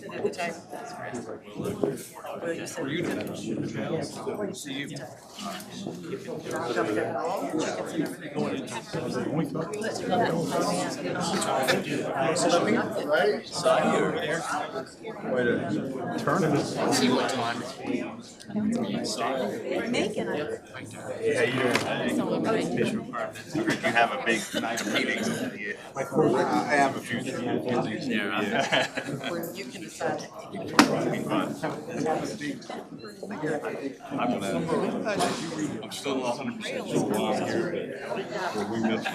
Sit at the table. Will you sit? See you. Walk up there. Chickens and everything. See what time We're making it. How you doing? You have a big night of meetings. I have a few. Yeah. Where you can decide. I'm still 100% sure why I'm here. We missed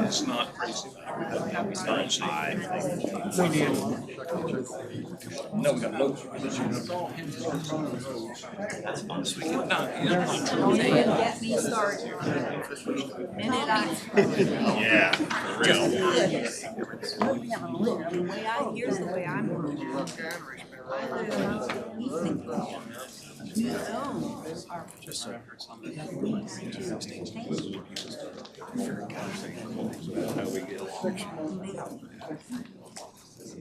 it's not crazy. No, we got no. Get me started. Yeah, for real. Here's the way I'm looking at it. Just so I heard something. How we get along.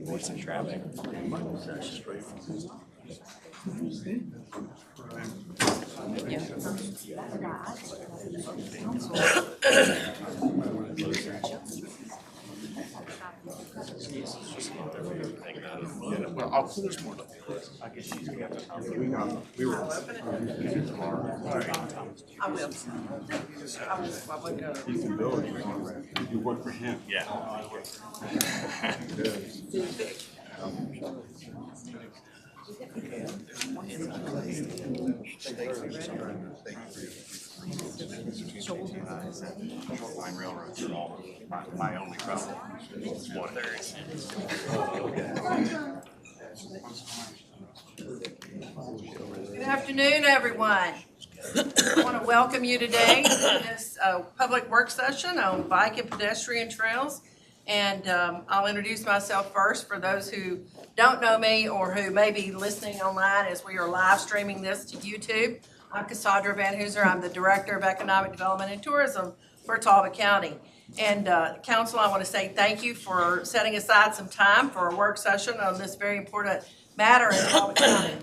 What's the traffic? Well, I'll there's more. I guess she's got to. We were. I will. You can build it. You work for him. Yeah. Short line railroads are all my only trouble. One area. Good afternoon, everyone. I want to welcome you today to this public work session on bike and pedestrian trails. And I'll introduce myself first for those who don't know me or who may be listening online as we are live streaming this to YouTube. I'm Cassandra Van Hooser. I'm the Director of Economic Development and Tourism for Talbot County. And Council, I want to say thank you for setting aside some time for a work session on this very important matter in Talbot County.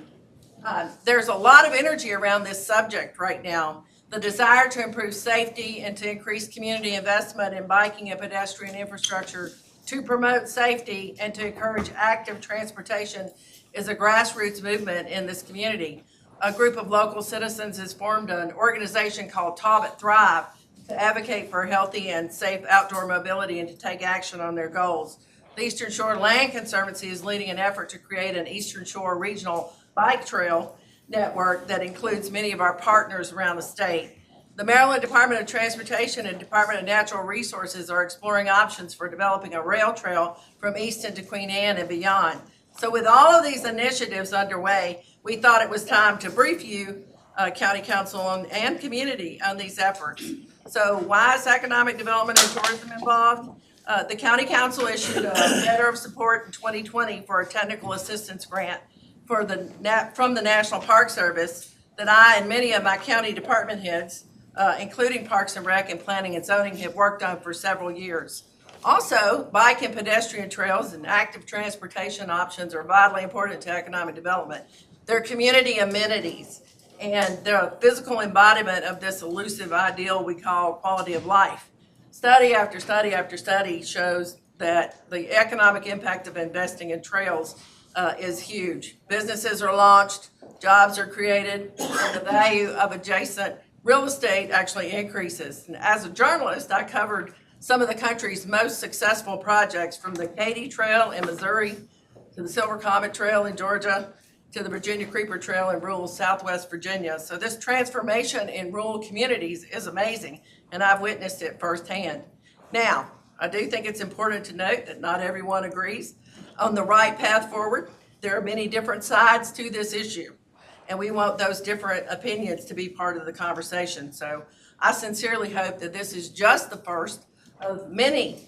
There's a lot of energy around this subject right now. The desire to improve safety and to increase community investment in biking and pedestrian infrastructure to promote safety and to encourage active transportation is a grassroots movement in this community. A group of local citizens has formed an organization called Talbot Thrive to advocate for healthy and safe outdoor mobility and to take action on their goals. The Eastern Shore Land Conservancy is leading an effort to create an Eastern Shore regional bike trail network that includes many of our partners around the state. The Maryland Department of Transportation and Department of Natural Resources are exploring options for developing a rail trail from Easton to Queen Anne and beyond. So with all of these initiatives underway, we thought it was time to brief you, County Council and community on these efforts. So why is economic development and tourism involved? The County Council issued a letter of support in 2020 for a technical assistance grant from the National Park Service that I and many of my county department heads, including Parks and Rec and Planning and Zoning, have worked on for several years. Also, bike and pedestrian trails and active transportation options are vitally important to economic development. They're community amenities and they're a physical embodiment of this elusive ideal we call quality of life. Study after study after study shows that the economic impact of investing in trails is huge. Businesses are launched, jobs are created, and the value of adjacent real estate actually increases. And as a journalist, I covered some of the country's most successful projects, from the Katy Trail in Missouri to the Silver Comet Trail in Georgia to the Virginia Creeper Trail in rural Southwest Virginia. So this transformation in rural communities is amazing, and I've witnessed it firsthand. Now, I do think it's important to note that not everyone agrees on the right path forward. There are many different sides to this issue, and we want those different opinions to be part of the conversation. So I sincerely hope that this is just the first of many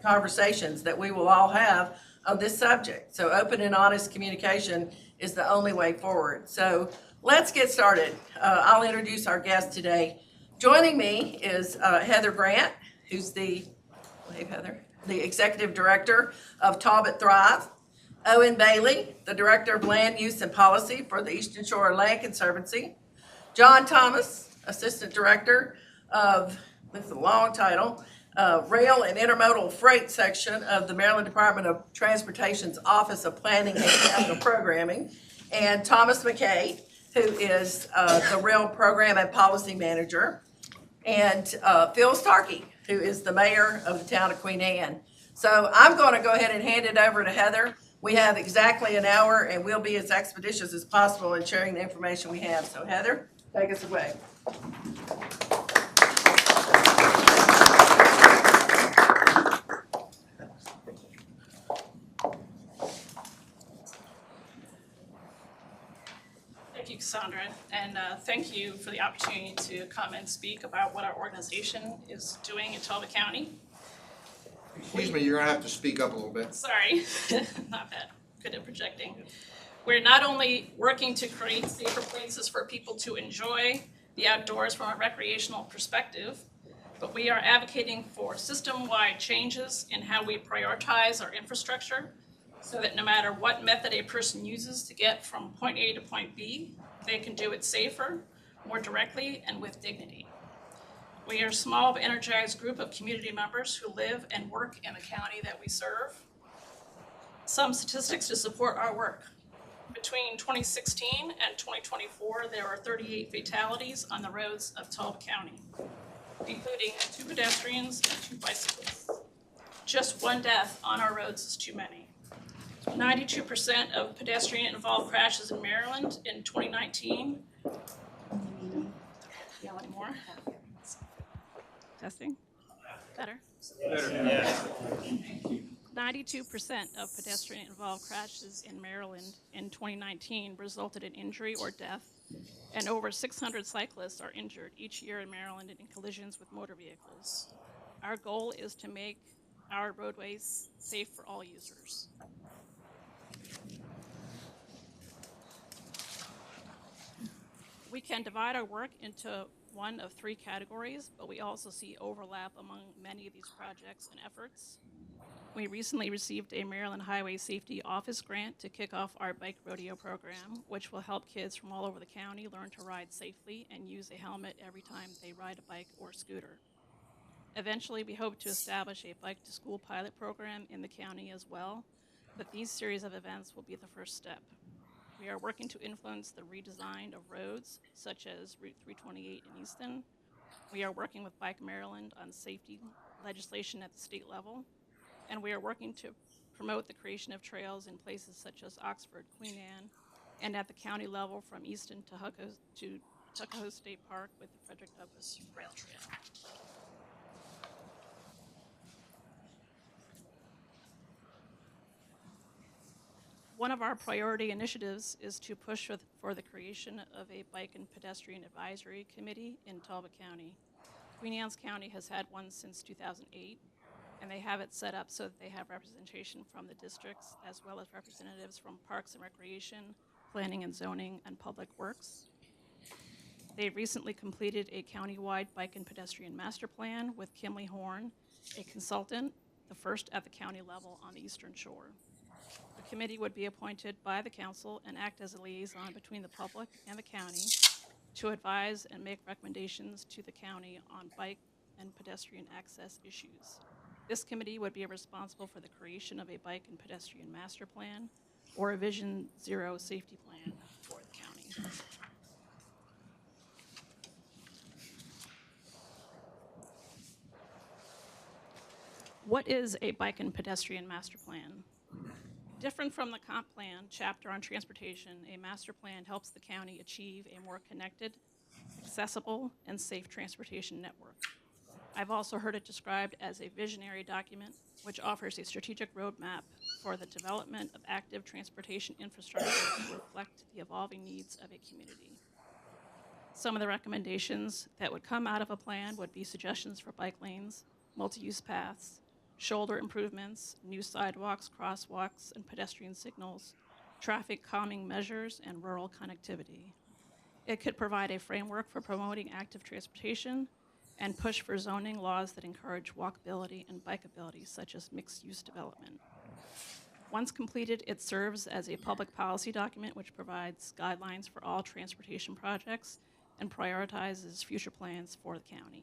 conversations that we will all have on this subject. So open and honest communication is the only way forward. So let's get started. I'll introduce our guest today. Joining me is Heather Grant, who's the, wave Heather, the Executive Director of Talbot Thrive. Owen Bailey, the Director of Land Use and Policy for the Eastern Shore Land Conservancy. John Thomas, Assistant Director of, this is a long title, Rail and Intermodal Freight Section of the Maryland Department of Transportation's Office of Planning and Capital Programming. And Thomas McKay, who is the Rail Program and Policy Manager. And Phil Starkey, who is the Mayor of the town of Queen Anne. So I'm going to go ahead and hand it over to Heather. We have exactly an hour, and we'll be as expeditious as possible in sharing the information we have. So Heather, take us away. Thank you, Cassandra, and thank you for the opportunity to come and speak about what our organization is doing in Talbot County. Excuse me, you're gonna have to speak up a little bit. Sorry, not bad, good at projecting. We're not only working to create safer places for people to enjoy the outdoors from a recreational perspective, but we are advocating for system-wide changes in how we prioritize our infrastructure so that no matter what method a person uses to get from point A to point B, they can do it safer, more directly, and with dignity. We are a small but energized group of community members who live and work in the county that we serve. Some statistics to support our work. Between 2016 and 2024, there were 38 fatalities on the roads of Talbot County, including 2 pedestrians and 2 bicyclists. Just 1 death on our roads is too many. 92% of pedestrian-involved crashes in Maryland in 2019. Yelling more. Testing. Better. 92% of pedestrian-involved crashes in Maryland in 2019 resulted in injury or death, and over 600 cyclists are injured each year in Maryland in collisions with motor vehicles. Our goal is to make our roadways safe for all users. We can divide our work into one of 3 categories, but we also see overlap among many of these projects and efforts. We recently received a Maryland Highway Safety Office grant to kick off our bike rodeo program, which will help kids from all over the county learn to ride safely and use a helmet every time they ride a bike or scooter. Eventually, we hope to establish a bike to school pilot program in the county as well, but these series of events will be the first step. We are working to influence the redesign of roads, such as Route 328 in Easton. We are working with Bike Maryland on safety legislation at the state level, and we are working to promote the creation of trails in places such as Oxford, Queen Anne, and at the county level from Easton to Tuckahoe State Park with the Frederick Douglass Rail Trail. One of our priority initiatives is to push for the creation of a Bike and Pedestrian Advisory Committee in Talbot County. Queen Anne's County has had one since 2008, and they have it set up so that they have representation from the districts as well as representatives from Parks and Recreation, Planning and Zoning, and Public Works. They recently completed a countywide bike and pedestrian master plan with Kimley Horn, a consultant, the first at the county level on the Eastern Shore. The committee would be appointed by the council and act as a liaison between the public and the county to advise and make recommendations to the county on bike and pedestrian access issues. This committee would be responsible for the creation of a bike and pedestrian master plan or a Vision Zero safety plan for the county. What is a bike and pedestrian master plan? Different from the comp plan chapter on transportation, a master plan helps the county achieve a more connected, accessible, and safe transportation network. I've also heard it described as a visionary document, which offers a strategic roadmap for the development of active transportation infrastructure to reflect the evolving needs of a community. Some of the recommendations that would come out of a plan would be suggestions for bike lanes, multi-use paths, shoulder improvements, new sidewalks, crosswalks, and pedestrian signals, traffic calming measures, and rural connectivity. It could provide a framework for promoting active transportation and push for zoning laws that encourage walkability and bikeability, such as mixed-use development. Once completed, it serves as a public policy document which provides guidelines for all transportation projects and prioritizes future plans for the county.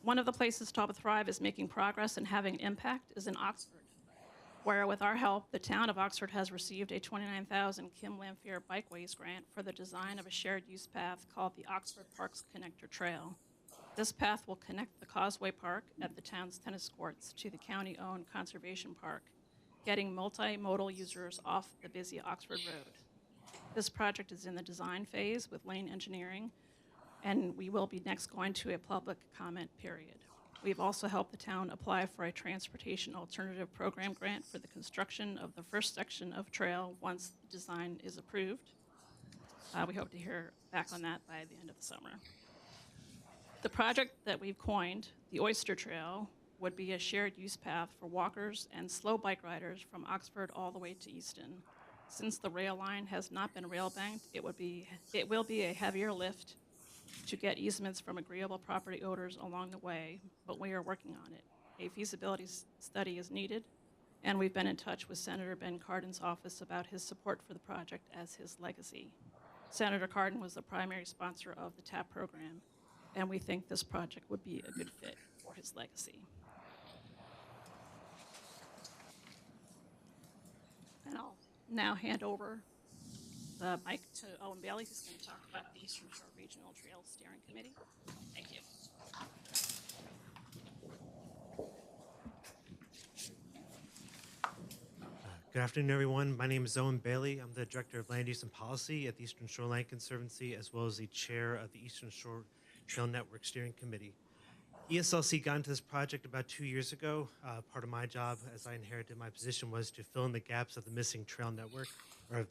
One of the places Talbot Thrive is making progress and having an impact is in Oxford, where with our help, the town of Oxford has received a $29,000 Kim Lamphere Bikeways grant for the design of a shared use path called the Oxford Parks Connector Trail. This path will connect the Causeway Park at the town's tennis courts to the county-owned Conservation Park, getting multimodal users off the busy Oxford Road. This project is in the design phase with Lane Engineering, and we will be next going to a public comment period. We've also helped the town apply for a Transportation Alternative Program grant for the construction of the first section of trail once the design is approved. We hope to hear back on that by the end of the summer. The project that we've coined, the Oyster Trail, would be a shared use path for walkers and slow bike riders from Oxford all the way to Easton. Since the rail line has not been rail banked, it will be a heavier lift to get easements from agreeable property owners along the way, but we are working on it. A feasibility study is needed, and we've been in touch with Senator Ben Cardin's office about his support for the project as his legacy. Senator Cardin was the primary sponsor of the TAP program, and we think this project would be a good fit for his legacy. And I'll now hand over the mic to Owen Bailey, who's going to talk about the Eastern Shore Regional Trail Steering Committee. Thank you. Good afternoon, everyone. My name is Owen Bailey. I'm the Director of Land Use and Policy at the Eastern Shore Land Conservancy, as well as the Chair of the Eastern Shore Trail Network Steering Committee. ESLC got into this project about 2 years ago. Part of my job, as I inherited my position, was to fill in the gaps of the missing trail network, or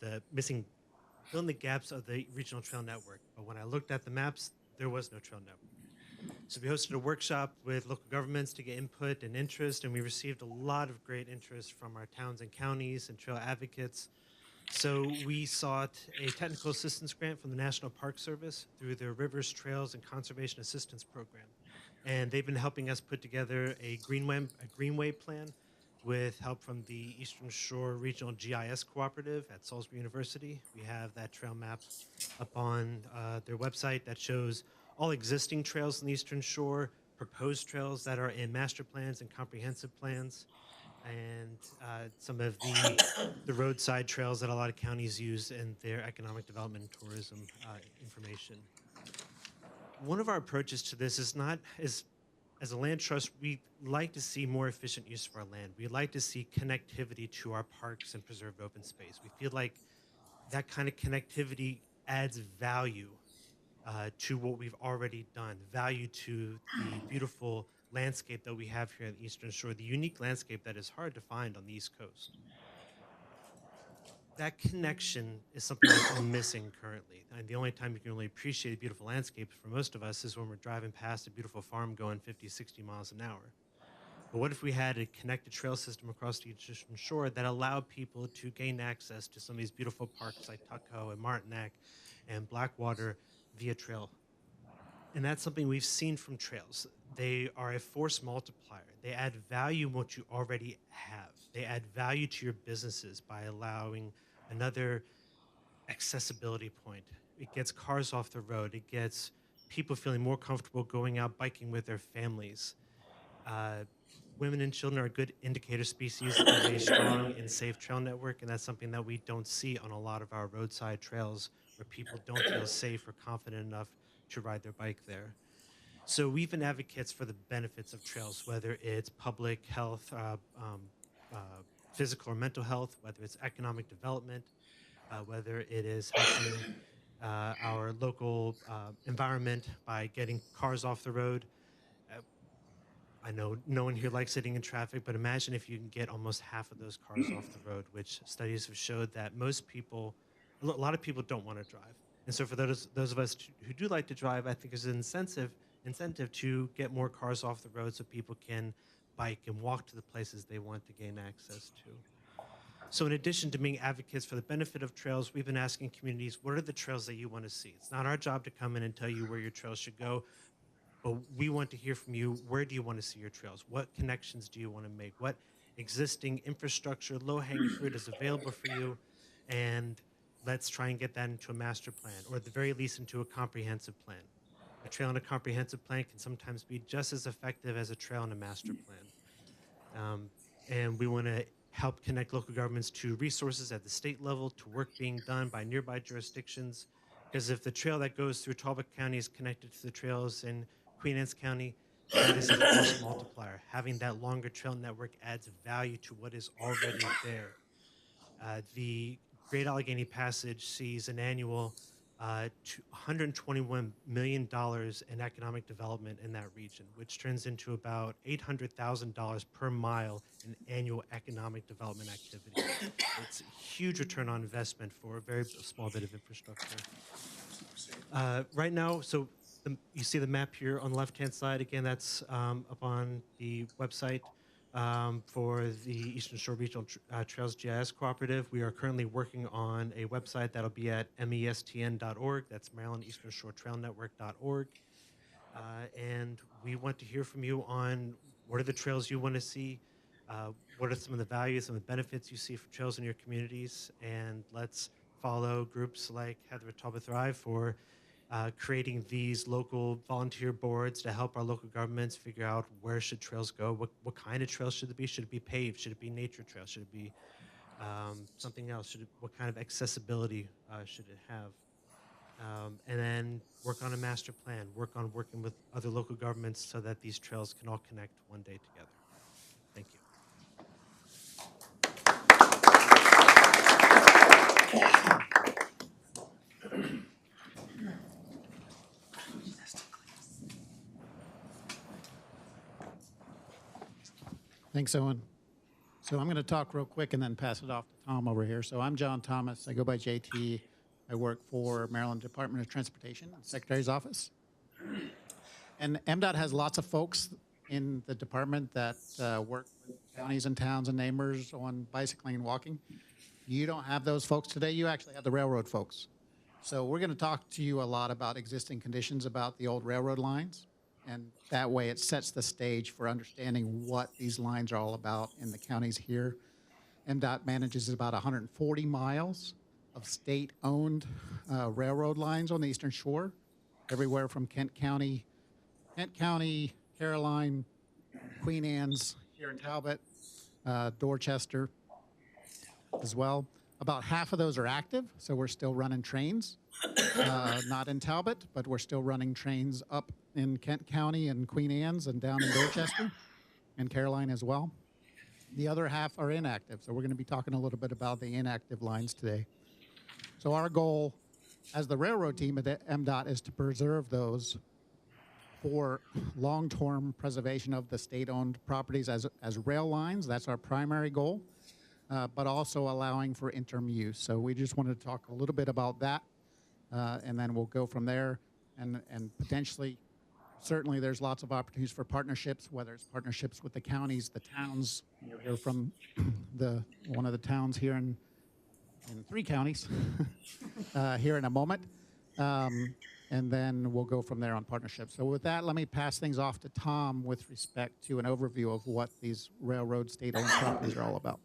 fill in the gaps of the regional trail network. But when I looked at the maps, there was no trail network. So we hosted a workshop with local governments to get input and interest, and we received a lot of great interest from our towns and counties and trail advocates. So we sought a technical assistance grant from the National Park Service through their Rivers, Trails, and Conservation Assistance Program. And they've been helping us put together a greenway plan with help from the Eastern Shore Regional GIS Cooperative at Salisbury University. We have that trail map up on their website that shows all existing trails in the Eastern Shore, proposed trails that are in master plans and comprehensive plans, and some of the roadside trails that a lot of counties use in their economic development and tourism information. One of our approaches to this is as a land trust, we like to see more efficient use of our land. We like to see connectivity to our parks and preserved open space. We feel like that kind of connectivity adds value to what we've already done, value to the beautiful landscape that we have here on the Eastern Shore, the unique landscape that is hard to find on the East Coast. That connection is something that's missing currently. And the only time you can really appreciate a beautiful landscape for most of us is when we're driving past a beautiful farm going 50, 60 miles an hour. But what if we had a connected trail system across the Eastern Shore that allowed people to gain access to some of these beautiful parks like Tuckahoe and Martinac and Blackwater via trail? And that's something we've seen from trails. They are a force multiplier. They add value in what you already have. They add value to your businesses by allowing another accessibility point. It gets cars off the road. It gets people feeling more comfortable going out biking with their families. Women and children are a good indicator species of a strong and safe trail network, and that's something that we don't see on a lot of our roadside trails where people don't feel safe or confident enough to ride their bike there. So we've been advocates for the benefits of trails, whether it's public health, physical or mental health, whether it's economic development, whether it is helping our local environment by getting cars off the road. I know no one here likes sitting in traffic, but imagine if you can get almost half of those cars off the road, which studies have showed that a lot of people don't want to drive. And so for those of us who do like to drive, I think there's an incentive to get more cars off the road so people can bike and walk to the places they want to gain access to. So in addition to being advocates for the benefit of trails, we've been asking communities, what are the trails that you want to see? It's not our job to come in and tell you where your trails should go, but we want to hear from you. Where do you want to see your trails? What connections do you want to make? What existing infrastructure, low-hanging fruit is available for you? And let's try and get that into a master plan, or at the very least into a comprehensive plan. A trail and a comprehensive plan can sometimes be just as effective as a trail and a master plan. And we want to help connect local governments to resources at the state level, to work being done by nearby jurisdictions. Because if the trail that goes through Talbot County is connected to the trails in Queen Anne's County, that is a force multiplier. Having that longer trail network adds value to what is already there. The Great Allegheny Passage sees an annual $121 million in economic development in that region, which turns into about $800,000 per mile in annual economic development activity. It's a huge return on investment for a very small bit of infrastructure. Right now, so you see the map here on the left-hand side. Again, that's up on the website. For the Eastern Shore Regional Trails GIS Cooperative. We are currently working on a website that'll be at mestn.org. That's Maryland Eastern Shore Trail Network.org. And we want to hear from you on what are the trails you want to see, what are some of the values and the benefits you see for trails in your communities, and let's follow groups like Heather Talbot Thrive for creating these local volunteer boards to help our local governments figure out where should trails go, what kind of trails should it be? Should it be paved? Should it be nature trail? Should it be something else? What kind of accessibility should it have? And then work on a master plan, work on working with other local governments so that these trails can all connect one day together. Thank you. Thanks, Owen. So I'm going to talk real quick and then pass it off to Tom over here. So I'm John Thomas. I go by JT. I work for Maryland Department of Transportation, Secretary's Office. And MDOT has lots of folks in the department that work with counties and towns and neighbors on bicycling and walking. You don't have those folks today. You actually have the railroad folks. So we're going to talk to you a lot about existing conditions about the old railroad lines. And that way it sets the stage for understanding what these lines are all about in the counties here. MDOT manages about 140 miles of state-owned railroad lines on the Eastern Shore, everywhere from Kent County, Caroline, Queen Anne's, here in Talbot, Dorchester as well. About half of those are active, so we're still running trains. Not in Talbot, but we're still running trains up in Kent County and Queen Anne's and down in Dorchester and Caroline as well. The other half are inactive, so we're going to be talking a little bit about the inactive lines today. So our goal as the railroad team at MDOT is to preserve those for long-term preservation of the state-owned properties as rail lines. That's our primary goal, but also allowing for interim use. So we just wanted to talk a little bit about that, and then we'll go from there. And potentially, certainly there's lots of opportunities for partnerships, whether it's partnerships with the counties, the towns. You'll hear from one of the towns here in 3 counties here in a moment. And then we'll go from there on partnerships. So with that, let me pass things off to Tom with respect to an overview of what these railroad state-owned properties are all about.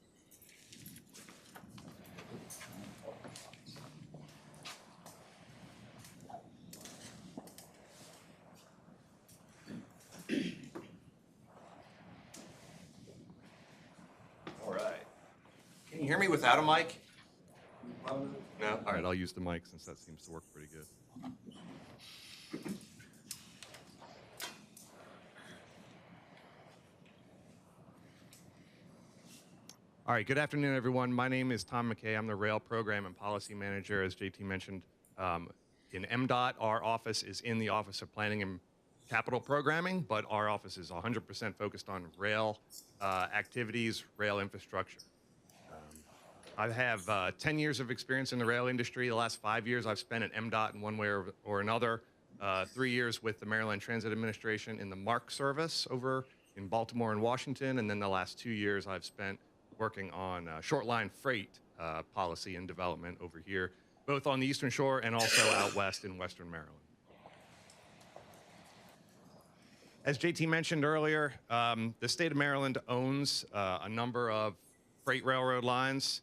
All right. Can you hear me without a mic? No? All right, I'll use the mic since that seems to work pretty good. All right, good afternoon, everyone. My name is Tom McKay. I'm the Rail Program and Policy Manager, as JT mentioned. In MDOT, our office is in the Office of Planning and Capital Programming, but our office is 100% focused on rail activities, rail infrastructure. I have 10 years of experience in the rail industry. The last 5 years I've spent at MDOT in one way or another. 3 years with the Maryland Transit Administration in the MARC service over in Baltimore and Washington, and then the last 2 years I've spent working on short line freight policy and development over here, both on the Eastern Shore and also out west in Western Maryland. As JT mentioned earlier, the state of Maryland owns a number of freight railroad lines.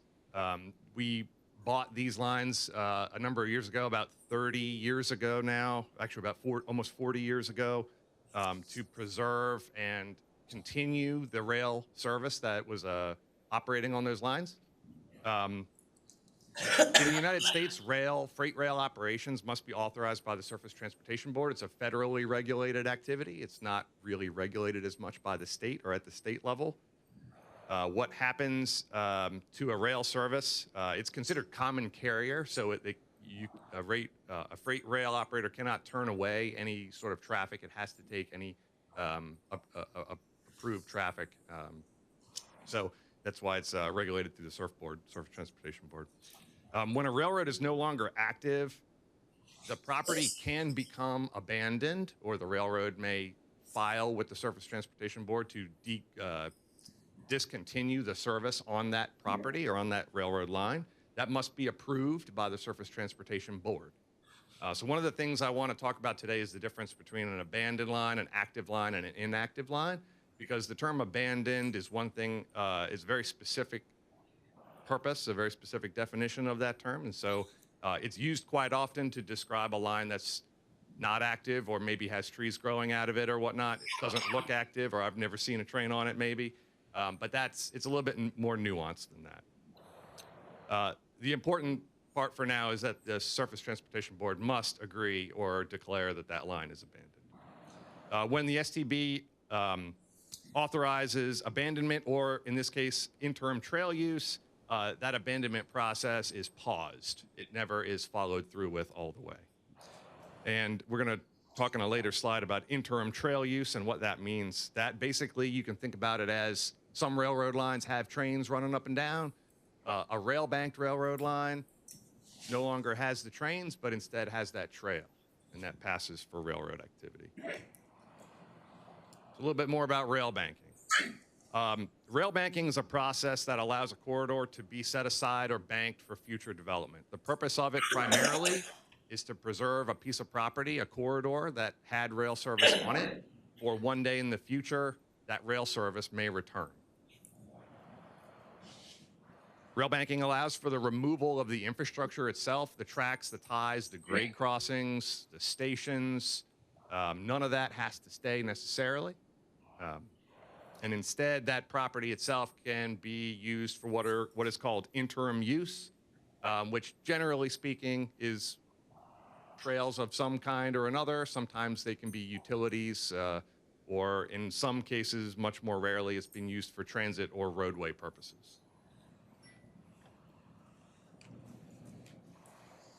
We bought these lines a number of years ago, about 30 years ago now, actually almost 40 years ago, to preserve and continue the rail service that was operating on those lines. In the United States, freight rail operations must be authorized by the Surface Transportation Board. It's a federally regulated activity. It's not really regulated as much by the state or at the state level. What happens to a rail service? It's considered common carrier, so a freight rail operator cannot turn away any sort of traffic. It has to take any approved traffic. So that's why it's regulated through the Surface Transportation Board. When a railroad is no longer active, the property can become abandoned, or the railroad may file with the Surface Transportation Board to discontinue the service on that property or on that railroad line. That must be approved by the Surface Transportation Board. So one of the things I want to talk about today is the difference between an abandoned line, an active line, and an inactive line, because the term abandoned is one thing, is a very specific purpose, a very specific definition of that term. And so it's used quite often to describe a line that's not active or maybe has trees growing out of it or whatnot. It doesn't look active, or I've never seen a train on it maybe. But it's a little bit more nuanced than that. The important part for now is that the Surface Transportation Board must agree or declare that that line is abandoned. When the STB authorizes abandonment, or in this case, interim trail use, that abandonment process is paused. It never is followed through with all the way. And we're going to talk in a later slide about interim trail use and what that means. That basically, you can think about it as some railroad lines have trains running up and down. A rail-banked railroad line no longer has the trains, but instead has that trail, and that passes for railroad activity. So a little bit more about rail banking. Rail banking is a process that allows a corridor to be set aside or banked for future development. The purpose of it primarily is to preserve a piece of property, a corridor that had rail service on it, or one day in the future, that rail service may return. Rail banking allows for the removal of the infrastructure itself, the tracks, the ties, the grade crossings, the stations. None of that has to stay necessarily. And instead, that property itself can be used for what is called interim use, which generally speaking is trails of some kind or another. Sometimes they can be utilities, or in some cases, much more rarely, it's being used for transit or roadway purposes.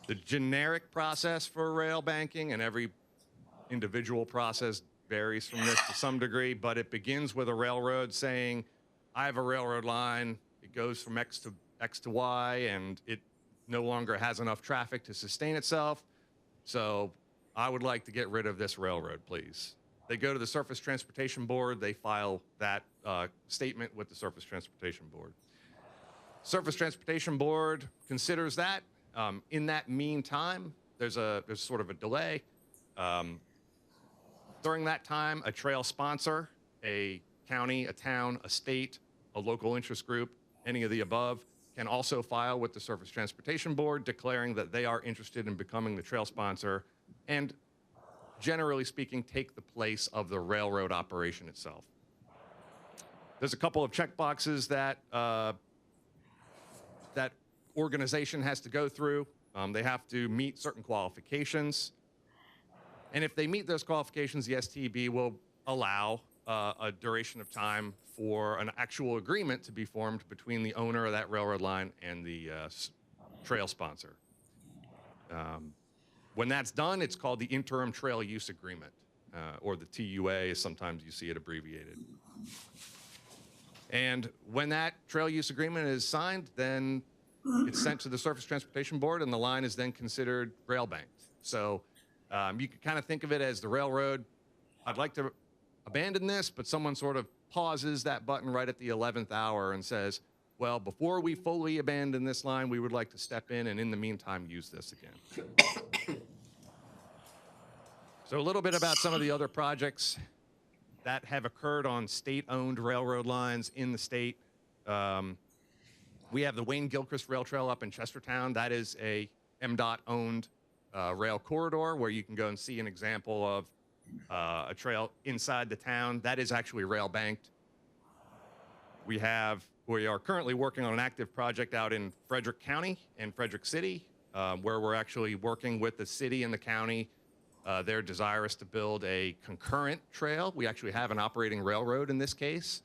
The generic process for rail banking, and every individual process varies from this to some degree, but it begins with a railroad saying, I have a railroad line, it goes from X to Y, and it no longer has enough traffic to sustain itself, so I would like to get rid of this railroad, please. They go to the Surface Transportation Board, they file that statement with the Surface Transportation Board. Surface Transportation Board considers that. In that meantime, there's sort of a delay. During that time, a trail sponsor, a county, a town, a state, a local interest group, any of the above, can also file with the Surface Transportation Board declaring that they are interested in becoming the trail sponsor and, generally speaking, take the place of the railroad operation itself. There's a couple of checkboxes that that organization has to go through. They have to meet certain qualifications. And if they meet those qualifications, the STB will allow a duration of time for an actual agreement to be formed between the owner of that railroad line and the trail sponsor. When that's done, it's called the Interim Trail Use Agreement, or the TUA, sometimes you see it abbreviated. And when that trail use agreement is signed, then it's sent to the Surface Transportation Board, and the line is then considered rail banked. So you can kind of think of it as the railroad. I'd like to abandon this, but someone sort of pauses that button right at the 11th hour and says, well, before we fully abandon this line, we would like to step in and the meantime use this again. So a little bit about some of the other projects that have occurred on state-owned railroad lines in the state. We have the Wayne Gilchrist Rail Trail up in Chestertown. That is a MDOT-owned rail corridor where you can go and see an example of a trail inside the town. That is actually rail banked. We are currently working on an active project out in Frederick County and Frederick City, where we're actually working with the city and the county. They're desirous to build a concurrent trail. We actually have an operating railroad in this case.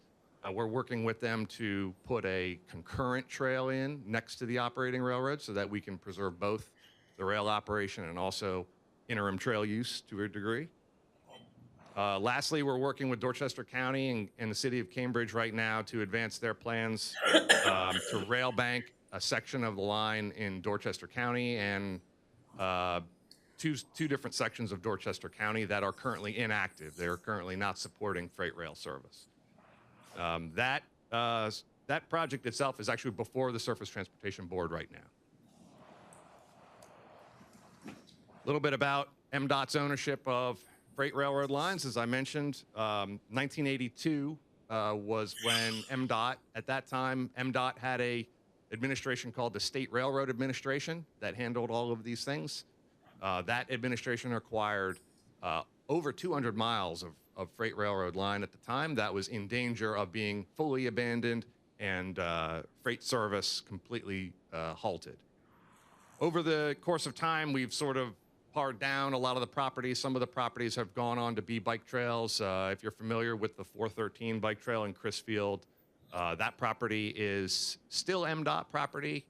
We're working with them to put a concurrent trail in next to the operating railroad so that we can preserve both the rail operation and also interim trail use to a degree. Lastly, we're working with Dorchester County and the city of Cambridge right now to advance their plans to rail bank a section of the line in Dorchester County and two different sections of Dorchester County that are currently inactive. They're currently not supporting freight rail service. That project itself is actually before the Surface Transportation Board right now. A little bit about MDOT's ownership of freight railroad lines. As I mentioned, 1982 was when MDOT, at that time, MDOT had a administration called the State Railroad Administration that handled all of these things. That administration acquired over 200 miles of freight railroad line at the time that was in danger of being fully abandoned and freight service completely halted. Over the course of time, we've sort of pared down a lot of the properties. Some of the properties have gone on to be bike trails. If you're familiar with the 413 bike trail in Crisfield, that property is still MDOT property,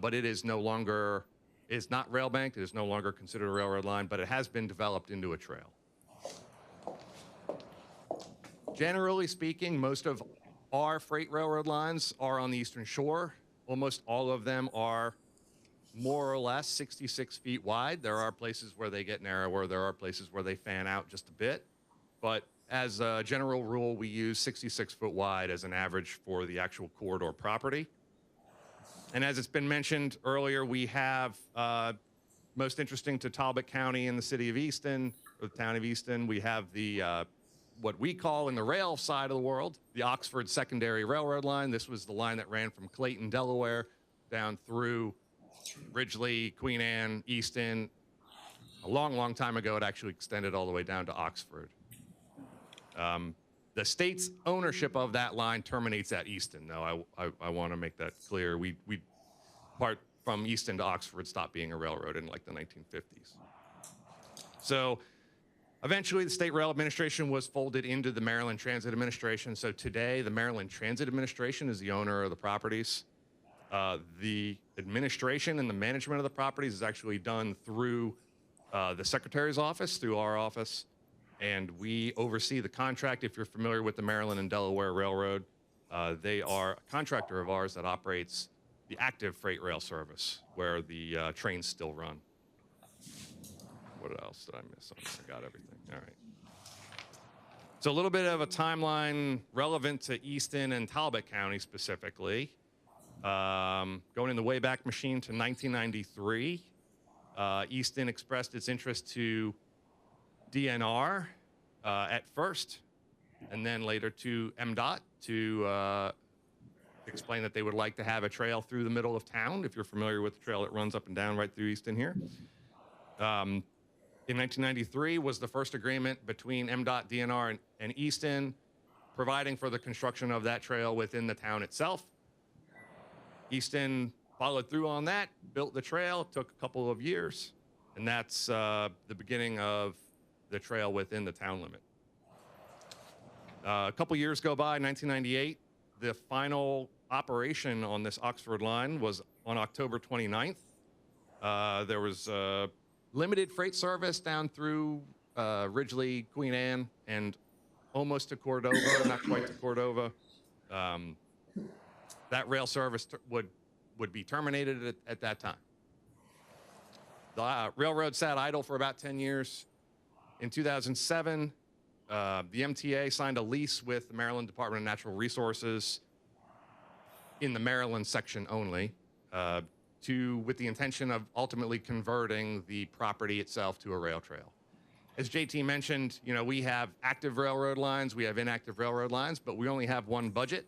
but it is no longer, is not rail banked. It is no longer considered a railroad line, but it has been developed into a trail. Generally speaking, most of our freight railroad lines are on the Eastern Shore. Almost all of them are more or less 66 feet wide. There are places where they get narrower. There are places where they fan out just a bit. But as a general rule, we use 66 foot wide as an average for the actual corridor property. And as it's been mentioned earlier, we have, most interesting to Talbot County and the city of Easton, or the town of Easton, we have the, what we call in the rail side of the world, the Oxford Secondary Railroad Line. This was the line that ran from Clayton, Delaware, down through Ridgely, Queen Anne, Easton. A long, long time ago, it actually extended all the way down to Oxford. The state's ownership of that line terminates at Easton, though. I want to make that clear. We part from Easton to Oxford stopped being a railroad in like the 1950s. So eventually, the State Rail Administration was folded into the Maryland Transit Administration. So today, the Maryland Transit Administration is the owner of the properties. The administration and the management of the properties is actually done through the Secretary's office, through our office, and we oversee the contract. If you're familiar with the Maryland and Delaware Railroad, they are a contractor of ours that operates the active freight rail service, where the trains still run. What else did I miss? I got everything. All right. So a little bit of a timeline relevant to Easton and Talbot County specifically. Going in the Wayback Machine to 1993, Easton expressed its interest to DNR at first, and then later to MDOT to explain that they would like to have a trail through the middle of town, if you're familiar with the trail that runs up and down right through Easton here. In 1993 was the first agreement between MDOT, DNR, and Easton, providing for the construction of that trail within the town itself. Easton followed through on that, built the trail. It took a couple of years, and that's the beginning of the trail within the town limit. A couple years go by, 1998, the final operation on this Oxford line was on October 29th. There was limited freight service down through Ridgely, Queen Anne, and almost to Cordova, not quite to Cordova. That rail service would be terminated at that time. The railroad sat idle for about 10 years. In 2007, the MTA signed a lease with the Maryland Department of Natural Resources in the Maryland section only, with the intention of ultimately converting the property itself to a rail trail. As JT mentioned, we have active railroad lines, we have inactive railroad lines, but we only have one budget.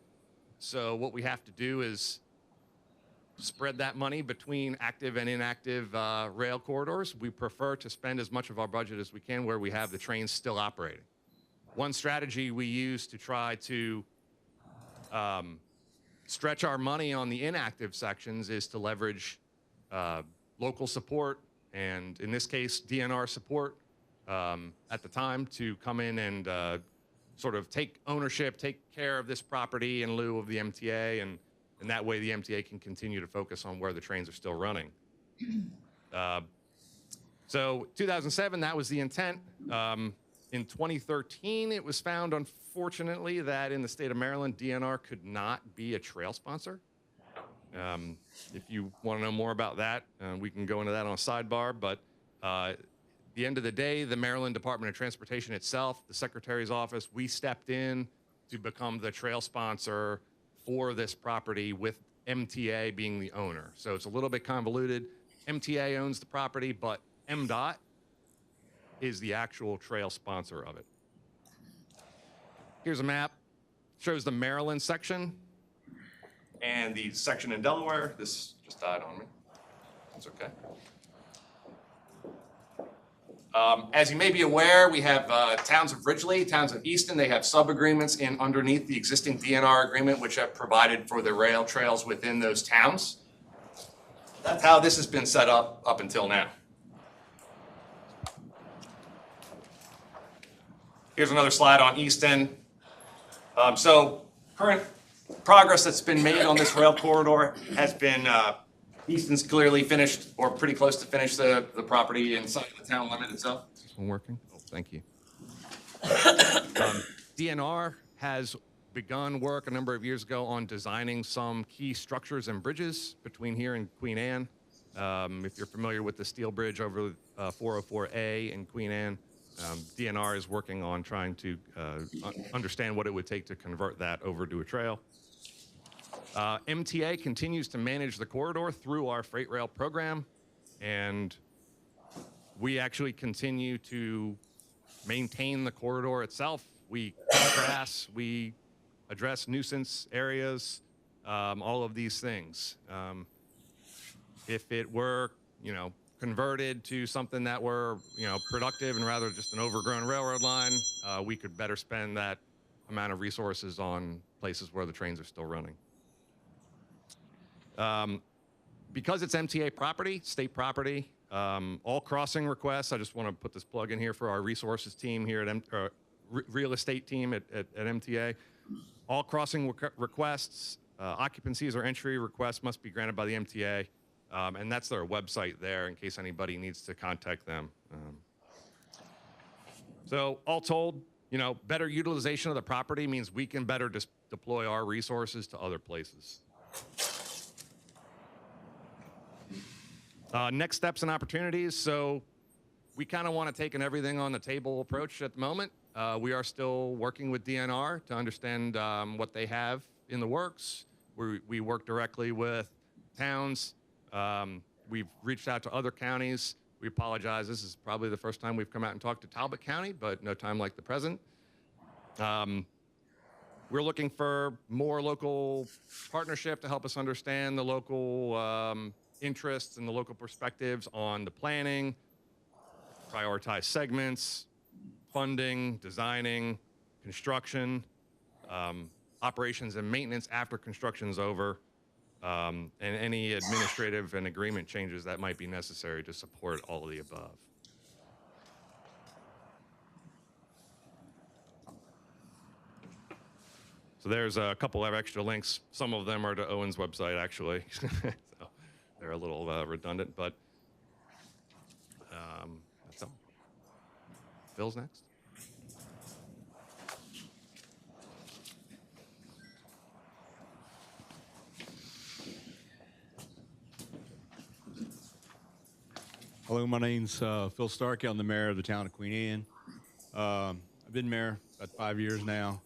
So what we have to do is spread that money between active and inactive rail corridors. We prefer to spend as much of our budget as we can where we have the trains still operating. One strategy we use to try to stretch our money on the inactive sections is to leverage local support, and in this case, DNR support at the time, to come in and sort of take ownership, take care of this property in lieu of the MTA, and that way the MTA can continue to focus on where the trains are still running. So 2007, that was the intent. In 2013, it was found, unfortunately, that in the state of Maryland, DNR could not be a trail sponsor. If you want to know more about that, we can go into that on a sidebar, but at the end of the day, the Maryland Department of Transportation itself, the Secretary's office, we stepped in to become the trail sponsor for this property with MTA being the owner. So it's a little bit convoluted. MTA owns the property, but MDOT is the actual trail sponsor of it. Here's a map. Shows the Maryland section and the section in Delaware. This just died on me. That's okay. As you may be aware, we have towns of Ridgely, towns of Easton. They have sub-agreements in underneath the existing DNR agreement, which have provided for the rail trails within those towns. That's how this has been set up until now. Here's another slide on Easton. So current progress that's been made on this rail corridor has been Easton's clearly finished or pretty close to finish the property inside the town limit itself. Is this one working? Oh, thank you. DNR has begun work a number of years ago on designing some key structures and bridges between here and Queen Anne. If you're familiar with the steel bridge over 404A in Queen Anne, DNR is working on trying to understand what it would take to convert that over to a trail. MTA continues to manage the corridor through our freight rail program, and we actually continue to maintain the corridor itself. We cut grass, we address nuisance areas, all of these things. If it were, converted to something that were, productive and rather just an overgrown railroad line, we could better spend that amount of resources on places where the trains are still running. Because it's MTA property, state property, all crossing requests, I just want to put this plug in here for our resources team here at real estate team at MTA. All crossing requests, occupancies or entry requests must be granted by the MTA. And that's their website there in case anybody needs to contact them. So all told, better utilization of the property means we can better deploy our resources to other places. Next steps and opportunities. So we kind of want to take an everything on the table approach at the moment. We are still working with DNR to understand what they have in the works. We work directly with towns. We've reached out to other counties. We apologize. This is probably the first time we've come out and talked to Talbot County, but no time like the present. We're looking for more local partnership to help us understand the local interests and the local perspectives on the planning, prioritize segments, funding, designing, construction, operations and maintenance after construction's over, and any administrative and agreement changes that might be necessary to support all of the above. So there's a couple of extra links. Some of them are to Owen's website, actually. So they're a little redundant, but that's all. Phil's next. Hello, my name's Phil Starkey. I'm the mayor of the town of Queen Anne. I've been mayor about 5 years now.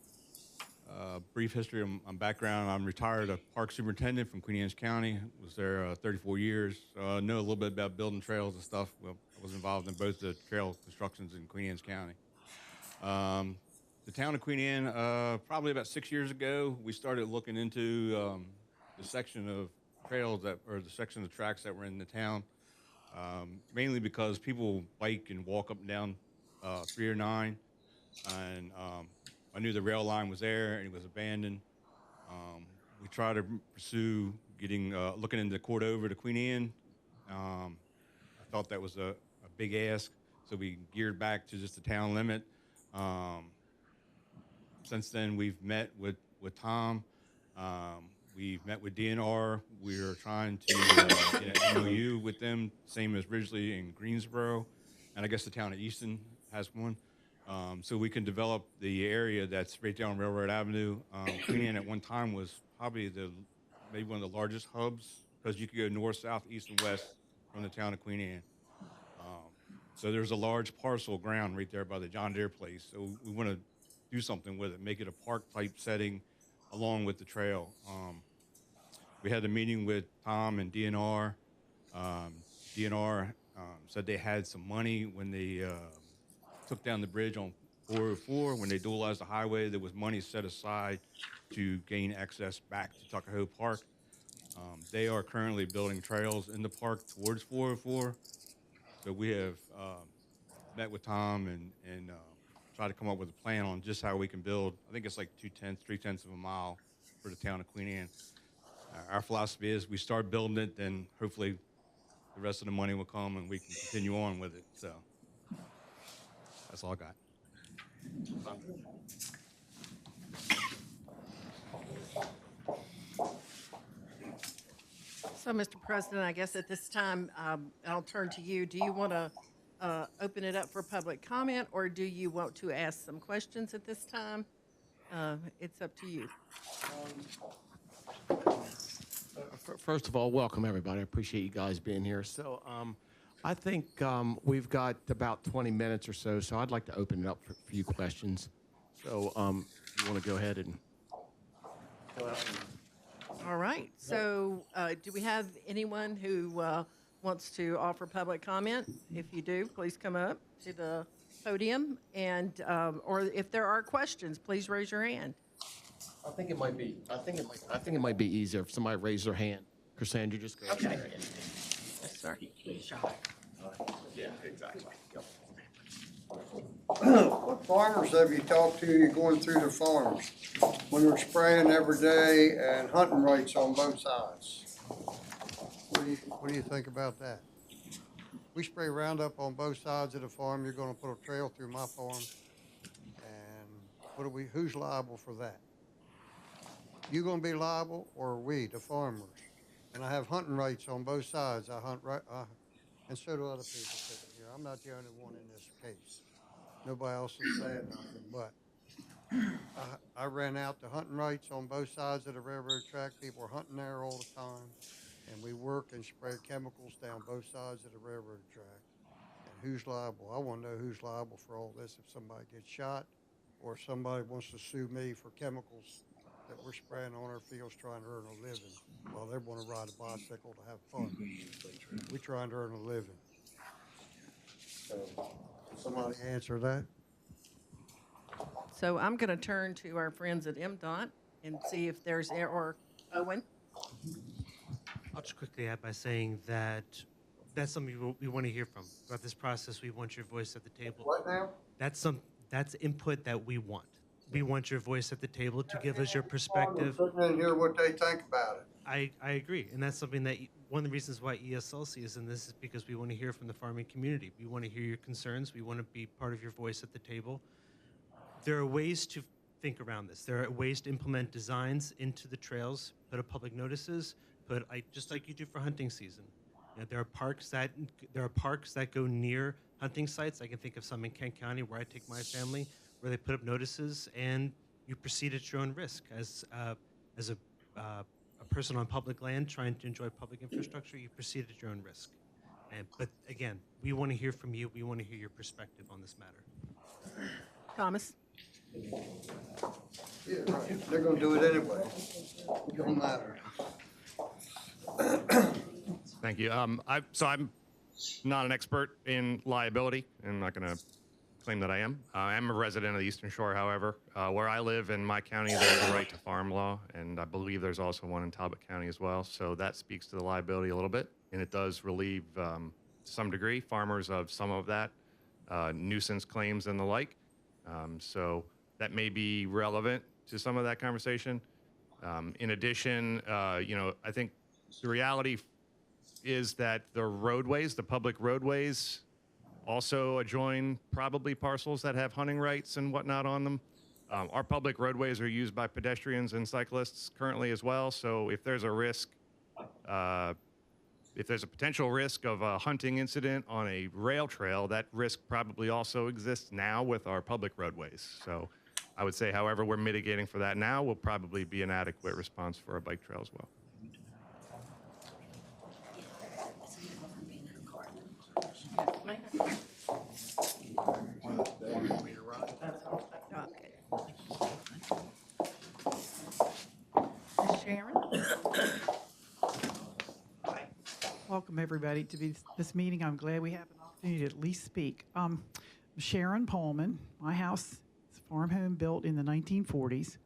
Brief history on background. I'm retired park superintendent from Queen Anne's County. Was there 34 years. So I know a little bit about building trails and stuff. Well, I was involved in both the trail constructions in Queen Anne's County. The town of Queen Anne, probably about 6 years ago, we started looking into the section of trails or the section of tracks that were in the town, mainly because people bike and walk up and down 309, and I knew the rail line was there and it was abandoned. We tried to pursue looking into Cordova to Queen Anne. I thought that was a big ask, so we geared back to just the town limit. Since then, we've met with Tom. We've met with DNR. We're trying to get an MOU with them, same as Ridgely and Greensboro, and I guess the town of Easton has one. So we can develop the area that's right down Railroad Avenue. Queen Anne at one time was probably maybe one of the largest hubs, because you could go north, south, east, and west from the town of Queen Anne. So there's a large parcel of ground right there by the John Deere place. So we want to do something with it, make it a park type setting along with the trail. We had a meeting with Tom and DNR. DNR said they had some money when they took down the bridge on 404. When they dualized the highway, there was money set aside to gain access back to Tuckahoe Park. They are currently building trails in the park towards 404. So we have met with Tom and try to come up with a plan on just how we can build. I think it's like 3/10 of a mile for the town of Queen Anne. Our philosophy is we start building it, then hopefully the rest of the money will come and we can continue on with it. So that's all I got. So, Mr. President, I guess at this time, I'll turn to you. Do you want to open it up for public comment, or do you want to ask some questions at this time? It's up to you. First of all, welcome everybody. I appreciate you guys being here. So I think we've got about 20 minutes or so, so I'd like to open it up for a few questions. So you want to go ahead and go out and... All right. So do we have anyone who wants to offer public comment? If you do, please come up to the podium, and or if there are questions, please raise your hand. I think it might be easier if somebody raised their hand. Cassandra, just go. Okay. Yes, sir. Yeah, exactly. Yep. What farmers have you talked to, you're going through the farms, when they're spraying every day and hunting rates on both sides? What do you think about that? We spray Roundup on both sides of the farm, you're gonna put a trail through my farm, and who's liable for that? You gonna be liable, or are we, the farmers? And I have hunting rates on both sides, I hunt right, and so do other people sitting here. I'm not the only one in this case. Nobody else is saying nothing, but I ran out the hunting rates on both sides of the railroad track. People are hunting there all the time, and we work and spray chemicals down both sides of the railroad track. And who's liable? I want to know who's liable for all this if somebody gets shot, or if somebody wants to sue me for chemicals that we're spraying on our fields trying to earn a living, while they want to ride a bicycle to have fun. We're trying to earn a living. So, somebody answer that? So I'm going to turn to our friends at MDOT and see if there's, or Owen. I'll just quickly add by saying that that's something we want to hear from. Throughout this process, we want your voice at the table. What now? That's input that we want. We want your voice at the table to give us your perspective. Sitting in here what they think about it. I agree, and that's something that one of the reasons why ESLC is in this is because we want to hear from the farming community. We want to hear your concerns. We want to be part of your voice at the table. There are ways to think around this. There are ways to implement designs into the trails, put up public notices, just like you do for hunting season. You know, there are parks that go near hunting sites. I can think of some in Kent County where I take my family, where they put up notices and you proceed at your own risk. As a person on public land trying to enjoy public infrastructure, you proceed at your own risk. But again, we want to hear from you. We want to hear your perspective on this matter. Thomas? Yeah, right. They're gonna do it anyway. It don't matter. Thank you. So I'm not an expert in liability. I'm not going to claim that I am. I am a resident of the Eastern Shore, however. Where I live in my county, there's a right to farm law, and I believe there's also one in Talbot County as well. So that speaks to the liability a little bit, and it does relieve, to some degree, farmers of some of that nuisance claims and the like. So that may be relevant to some of that conversation. In addition, I think the reality is that the roadways, the public roadways, also adjoin probably parcels that have hunting rights and whatnot on them. Our public roadways are used by pedestrians and cyclists currently as well. So if there's a risk, if there's a potential risk of a hunting incident on a rail trail, that risk probably also exists now with our public roadways. So I would say, however, we're mitigating for that now will probably be an adequate response for a bike trail as well. Sharon? Welcome, everybody, to this meeting. I'm glad we have an opportunity to at least speak. Sharon Pullman. My house is a farm home built in the 1940s.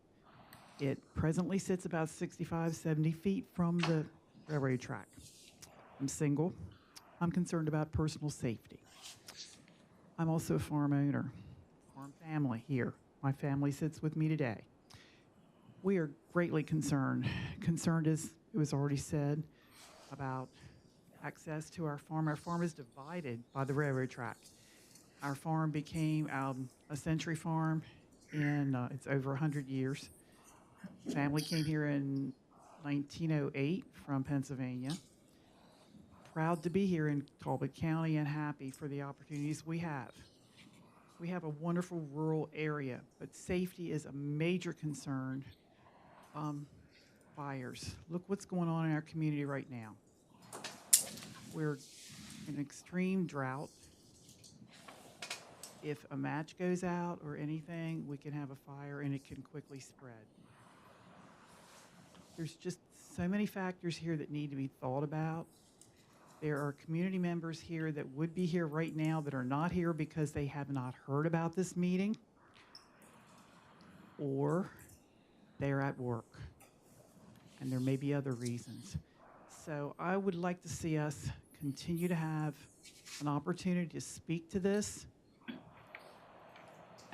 It presently sits about 65, 70 feet from the railroad track. I'm single. I'm concerned about personal safety. I'm also a farm owner, farm family here. My family sits with me today. We are greatly concerned. Concerned, as it was already said, about access to our farm. Our farm is divided by the railroad track. Our farm became a century farm in, it's over 100 years. Family came here in 1908 from Pennsylvania. Proud to be here in Talbot County and happy for the opportunities we have. We have a wonderful rural area, but safety is a major concern. Fires. Look what's going on in our community right now. We're in extreme drought. If a match goes out or anything, we can have a fire and it can quickly spread. There's just so many factors here that need to be thought about. There are community members here that would be here right now that are not here because they have not heard about this meeting, or they're at work, and there may be other reasons. So I would like to see us continue to have an opportunity to speak to this